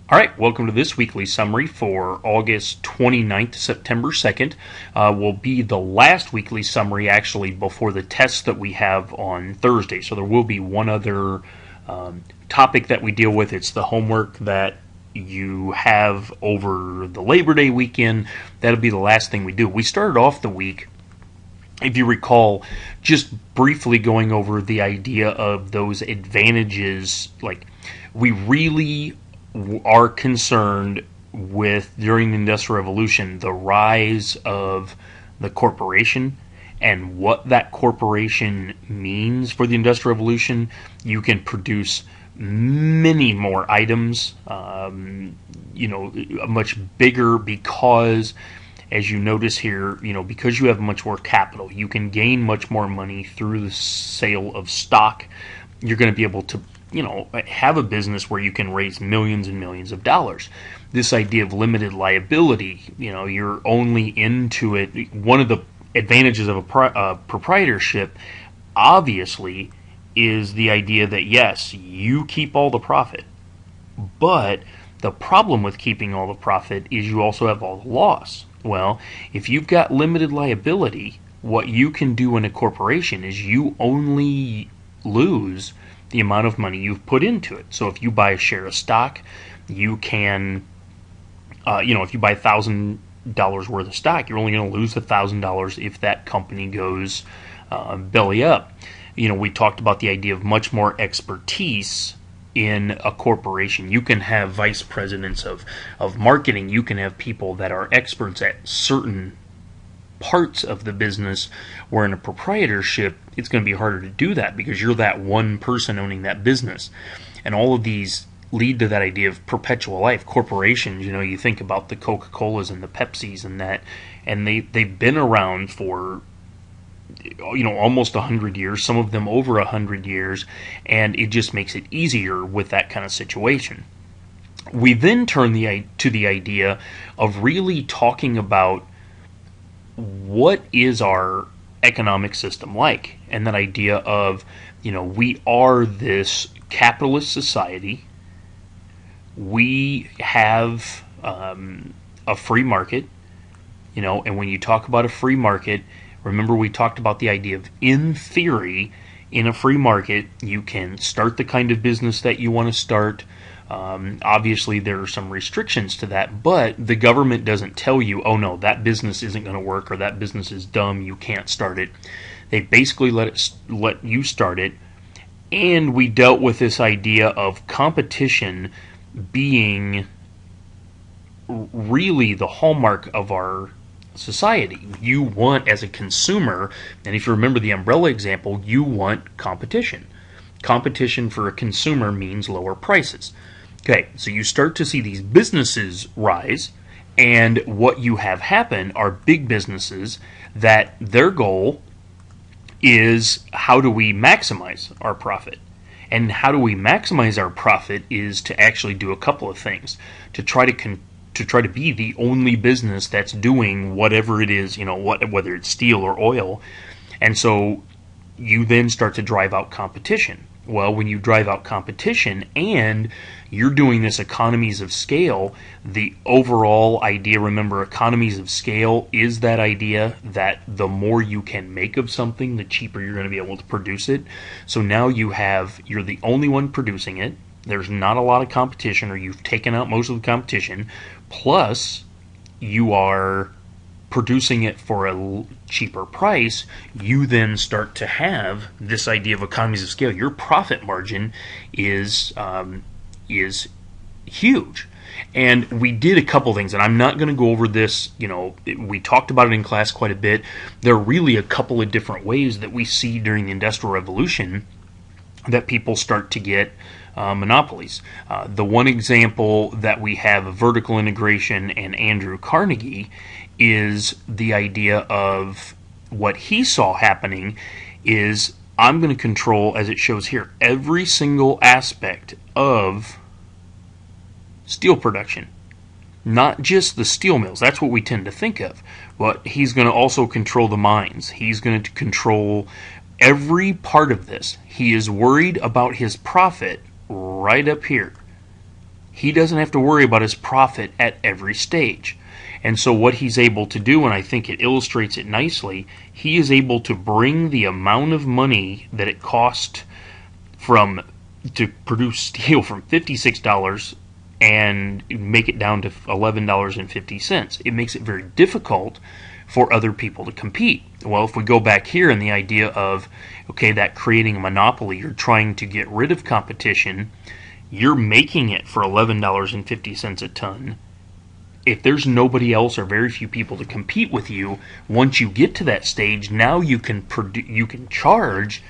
All right, welcome to this weekly summary for August 29th to September 2nd. Will be the last weekly summary actually before the test that we have on Thursday. So there will be one other topic that we deal with. It's the homework that you have over the Labor Day weekend. That'll be the last thing we do. We started off the week, if you recall, just briefly going over the idea of those advantages. Like, we really are concerned with, during the Industrial Revolution, the rise of the corporation and what that corporation means for the Industrial Revolution. You can produce many more items, much bigger, because, as you notice here, because you have much more capital, you can gain much more money through the sale of stock. You're going to be able to have a business where you can raise millions and millions of dollars. This idea of limited liability, you're only into it. One of the advantages of a proprietorship, obviously, is the idea that, yes, you keep all the profit. But the problem with keeping all the profit is you also have all the loss. Well, if you've got limited liability, what you can do in a corporation is you only lose the amount of money you've put into it. So if you buy a share of stock, you can, if you buy $1,000 worth of stock, you're only going to lose $1,000 if that company goes belly up. We talked about the idea of much more expertise in a corporation. You can have vice presidents of marketing. You can have people that are experts at certain parts of the business, where in a proprietorship it's going to be harder to do that because you're that one person owning that business. And all of these lead to that idea of perpetual life. Corporations, you think about the Coca-Colas and the Pepsis and that, and they've been around for almost 100 years, some of them over 100 years, and it just makes it easier with that kind of situation. We then turn to the idea of really talking about what is our economic system like, and that idea of, we are this capitalist society. We have a free market, and when you talk about a free market, remember we talked about the idea of, in theory, in a free market, you can start the kind of business that you want to start. Obviously, there are some restrictions to that, but the government doesn't tell you, oh no, that business isn't going to work, or that business is dumb, you can't start it. They basically let you start it. And we dealt with this idea of competition being really the hallmark of our society. You want, as a consumer, and if you remember the umbrella example, you want competition. Competition for a consumer means lower prices. Okay, so you start to see these businesses rise, and what you have happen are big businesses that their goal is, how do we maximize our profit? And how do we maximize our profit is to actually do a couple of things. To try to be the only business that's doing whatever it is, whether it's steel or oil. And so you then start to drive out competition. Well, when you drive out competition and you're doing this economies of scale, the overall idea, remember, economies of scale is that idea that the more you can make of something, the cheaper you're going to be able to produce it. So now you're the only one producing it. There's not a lot of competition, or you've taken out most of the competition. Plus, you are producing it for a cheaper price. You then start to have this idea of economies of scale. Your profit margin is huge. And we did a couple things, and I'm not going to go over this. We talked about it in class quite a bit. There are really a couple of different ways that we see during the Industrial Revolution that people start to get monopolies. The one example that we have of vertical integration and Andrew Carnegie is the idea of, what he saw happening is, I'm going to control, as it shows here, every single aspect of steel production. Not just the steel mills, that's what we tend to think of, but he's going to also control the mines. He's going to control every part of this. He is worried about his profit right up here. he doesn't have to worry about his profit at every stage. And so what he's able to do, and I think it illustrates it nicely, he is able to bring the amount of money that it cost to produce steel from $56 and make it down to $11.50. It makes it very difficult for other people to compete. Well, if we go back here in the idea of, okay, that creating a monopoly, you're trying to get rid of competition, you're making it for $11.50 a ton. If there's nobody else or very few people to compete with you, once you get to that stage, now you can charge,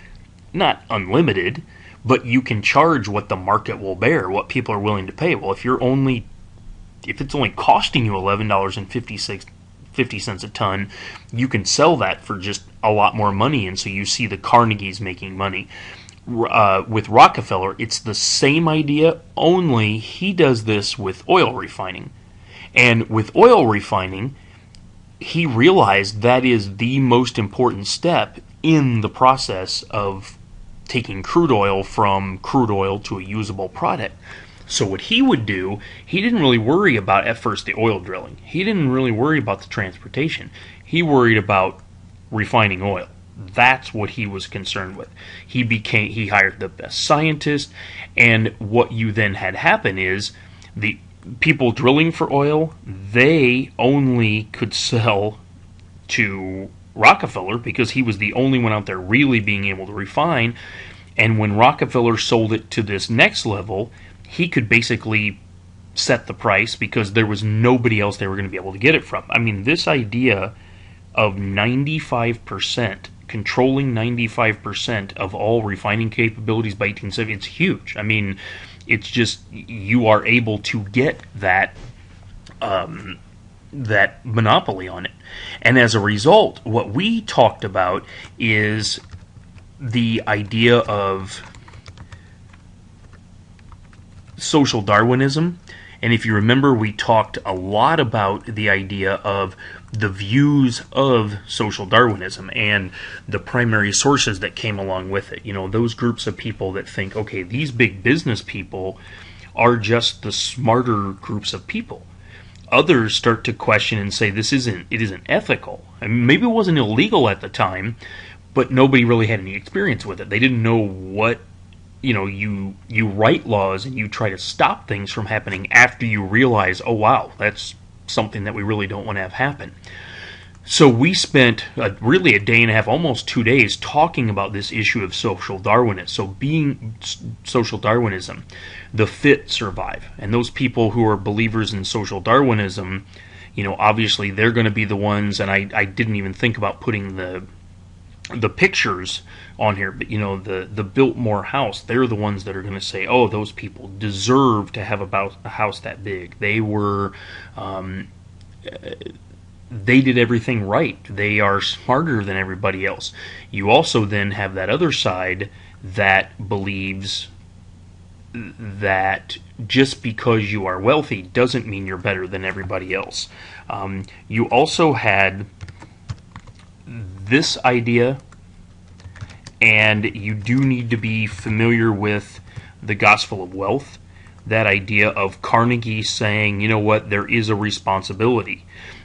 not unlimited, but you can charge what the market will bear, what people are willing to pay. Well, if it's only costing you $11.50 a ton, you can sell that for just a lot more money, and so you see the Carnegies making money. With Rockefeller, it's the same idea, only he does this with oil refining. And with oil refining, he realized that is the most important step in the process of taking crude oil from crude oil to a usable product. So what he would do, he didn't really worry about at first the oil drilling. He didn't really worry about the transportation. He worried about refining oil. That's what he was concerned with. He hired the best scientist, and what you then had happen is the people drilling for oil, they only could sell to Rockefeller because he was the only one out there really being able to refine. And when Rockefeller sold it to this next level, he could basically set the price because there was nobody else they were going to be able to get it from. I mean, this idea of 95%, controlling 95% of all refining capabilities by 1870, it's huge. I mean, it's just, you are able to get that that monopoly on it. And as a result, what we talked about is the idea of social Darwinism. And if you remember, we talked a lot about the idea of the views of social Darwinism and the primary sources that came along with it. You know, those groups of people that think, okay, these big business people are just the smarter groups of people. Others start to question and say it isn't ethical. I mean, maybe it wasn't illegal at the time, but nobody really had any experience with it. They didn't know what, you write laws and you try to stop things from happening after you realize, oh wow, that's something that we really don't want to have happen. So we spent really a day and a half, almost 2 days, talking about this issue of social Darwinism. So being social Darwinism, the fit survive. And those people who are believers in social Darwinism, obviously they're going to be the ones, and I didn't even think about putting the pictures on here, but the Biltmore house, they're the ones that are going to say, oh, those people deserve to have a house that big. They were they did everything right. They are smarter than everybody else. You also then have that other side that believes that just because you are wealthy doesn't mean you're better than everybody else. You also had this idea, and you do need to be familiar with the Gospel of Wealth, that idea of Carnegie saying, you know what, there is a responsibility.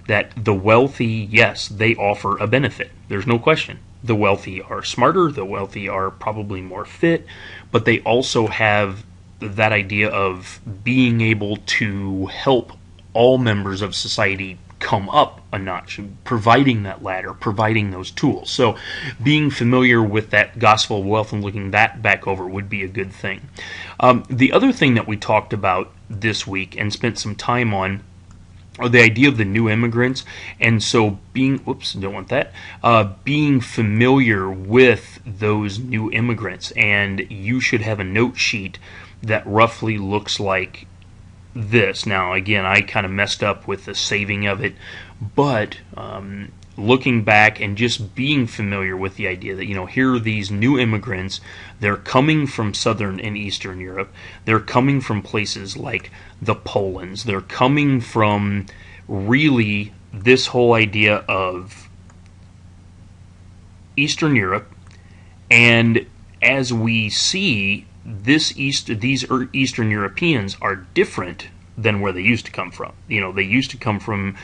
That the wealthy, yes, they offer a benefit. There's no question. The wealthy are smarter, the wealthy are probably more fit, but they also have that idea of being able to help all members of society come up a notch, providing that ladder, providing those tools. So being familiar with that Gospel of Wealth and looking that back over would be a good thing. The other thing that we talked about this week and spent some time on are the idea of the new immigrants, and so being familiar with those new immigrants. And you should have a note sheet that roughly looks like this. Now, again, I kind of messed up with the saving of it, but looking back and just being familiar with the idea that, here are these new immigrants. They're coming from Southern and Eastern Europe. They're coming from places like the Polands. They're coming from really this whole idea of Eastern Europe. And as we see, these Eastern Europeans are different than where they used to come from. They used to come from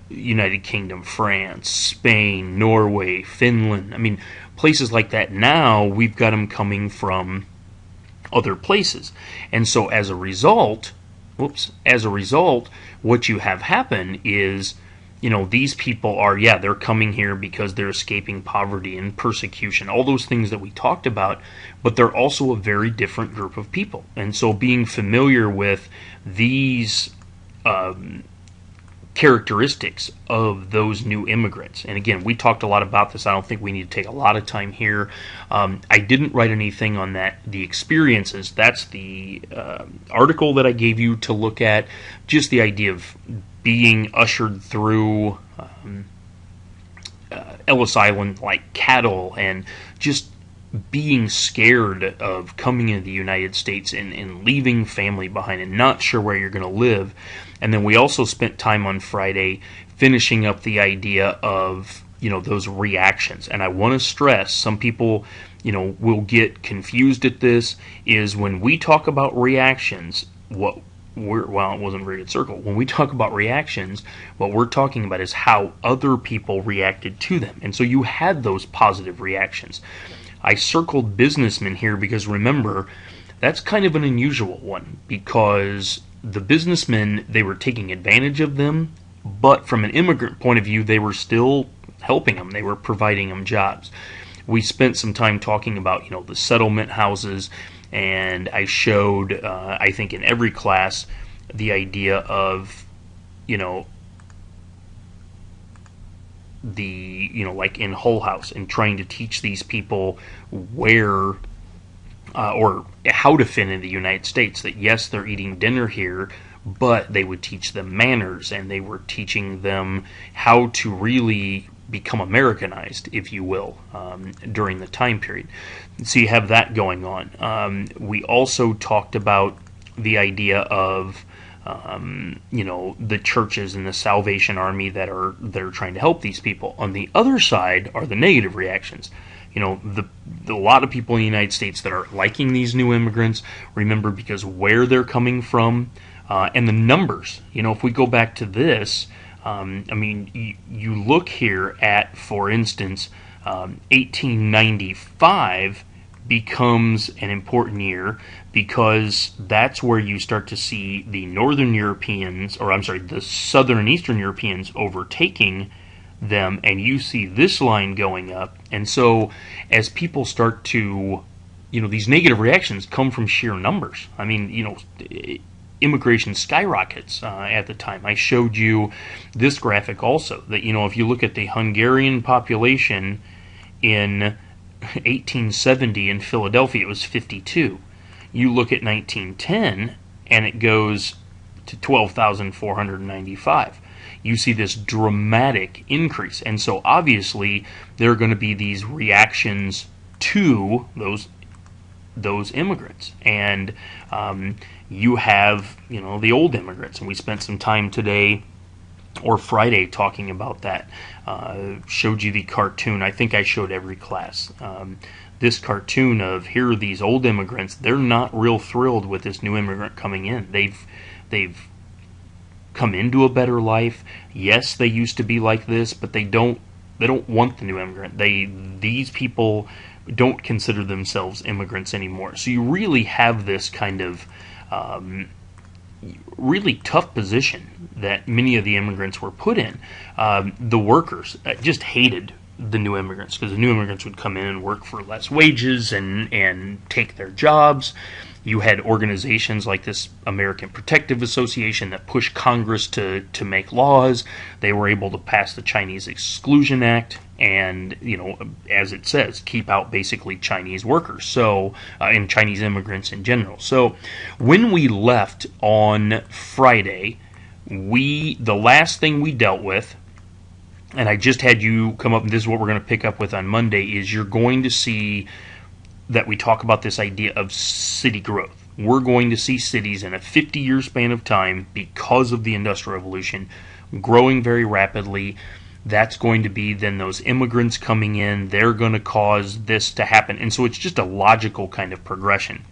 United Kingdom, France, Spain, Norway, Finland. I mean, places like that. Now we've got them coming from other places, and so as a result, what you have happen is, these people are, they're coming here because they're escaping poverty and persecution, all those things that we talked about, but they're also a very different group of people. And so being familiar with these characteristics of those new immigrants, and again, we talked a lot about this. I don't think we need to take a lot of time here. I didn't write anything on the experiences. That's the article that I gave you to look at, just the idea of being ushered through Ellis Island like cattle, and just being scared of coming into the United States and leaving family behind and not sure where you're going to live. And then we also spent time on Friday finishing up the idea of, those reactions. And I want to stress, some people, will get confused at this, is when we talk about reactions, it wasn't a very good circle. When we talk about reactions, what we're talking about is how other people reacted to them. And so you had those positive reactions. I circled businessmen here because, remember, that's kind of an unusual one, because the businessmen, they were taking advantage of them, but from an immigrant point of view, they were still helping them. They were providing them jobs. We spent some time talking about, the settlement houses, and I showed, I think in every class, the idea of, like in Hull House, and trying to teach these people where or how to fit in the United States. That yes, they're eating dinner here, but they would teach them manners, and they were teaching them how to really become Americanized, if you will, during the time period. So you have that going on. We also talked about the idea of the churches and the Salvation Army that are trying to help these people. On the other side are the negative reactions. A lot of people in the United States that are liking these new immigrants, remember, because where they're coming from, and the numbers. If we go back to this, you look here at, for instance, 1895 becomes an important year, because that's where you start to see the the Southern and Eastern Europeans overtaking them, and you see this line going up. And so as people start to, these negative reactions come from sheer numbers. Immigration skyrockets at the time. I showed you this graphic also, that, if you look at the Hungarian population in 1870 in Philadelphia, it was 52. You look at 1910, and it goes to 12,495. You see this dramatic increase. And so obviously there are going to be these reactions to those immigrants. And you have, the old immigrants. And we spent some time today or Friday talking about that. Showed you the cartoon. I think I showed every class. This cartoon of, here are these old immigrants. They're not real thrilled with this new immigrant coming in. They've come into a better life. Yes, they used to be like this, but they don't want the new immigrant. These people don't consider themselves immigrants anymore. So you really have this kind of really tough position that many of the immigrants were put in. The workers just hated the new immigrants, because the new immigrants would come in and work for less wages and take their jobs. You had organizations like this American Protective Association that pushed Congress to make laws. They were able to pass the Chinese Exclusion Act and, as it says, keep out basically Chinese workers, and Chinese immigrants in general. So when we left on Friday, the last thing we dealt with, and I just had you come up, and this is what we're going to pick up with on Monday, is you're going to see that we talk about this idea of city growth. We're going to see cities in a 50-year span of time, because of the Industrial Revolution, growing very rapidly. that's going to be then those immigrants coming in, they're going to cause this to happen. And so it's just a logical kind of progression.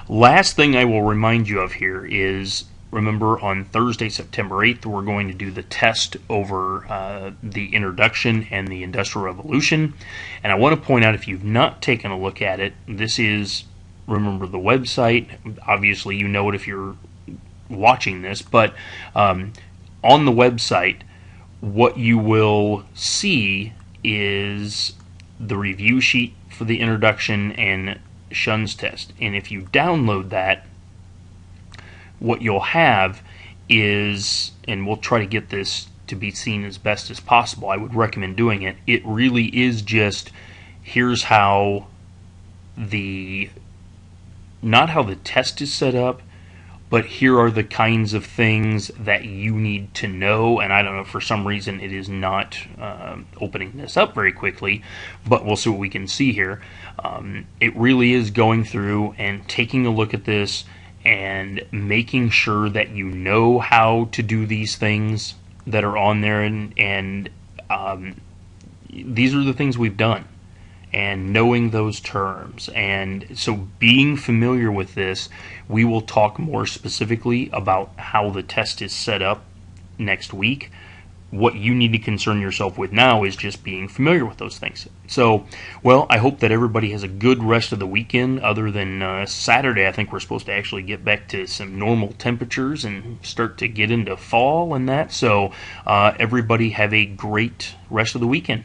Last thing I will remind you of here is, remember, on Thursday, September 8th, we're going to do the test over the introduction and the Industrial Revolution. And I want to point out, if you've not taken a look at it, this is, remember, the website. Obviously, you know it if you're watching this, but on the website, what you will see is the review sheet for the introduction and shuns test. And if you download that, what you'll have is, and we'll try to get this to be seen as best as possible, I would recommend doing it, it really is just, here's how not how the test is set up, but here are the kinds of things that you need to know. And I don't know, for some reason it is not opening this up very quickly, but we'll see what we can see here. It really is going through and taking a look at this and making sure that you know how to do these things that are on there, and these are the things we've done, and knowing those terms. And so being familiar with this, we will talk more specifically about how the test is set up next week. What you need to concern yourself with now is just being familiar with those things. So, well, I hope that everybody has a good rest of the weekend, other than Saturday. I think we're supposed to actually get back to some normal temperatures and start to get into fall and that. So everybody have a great rest of the weekend.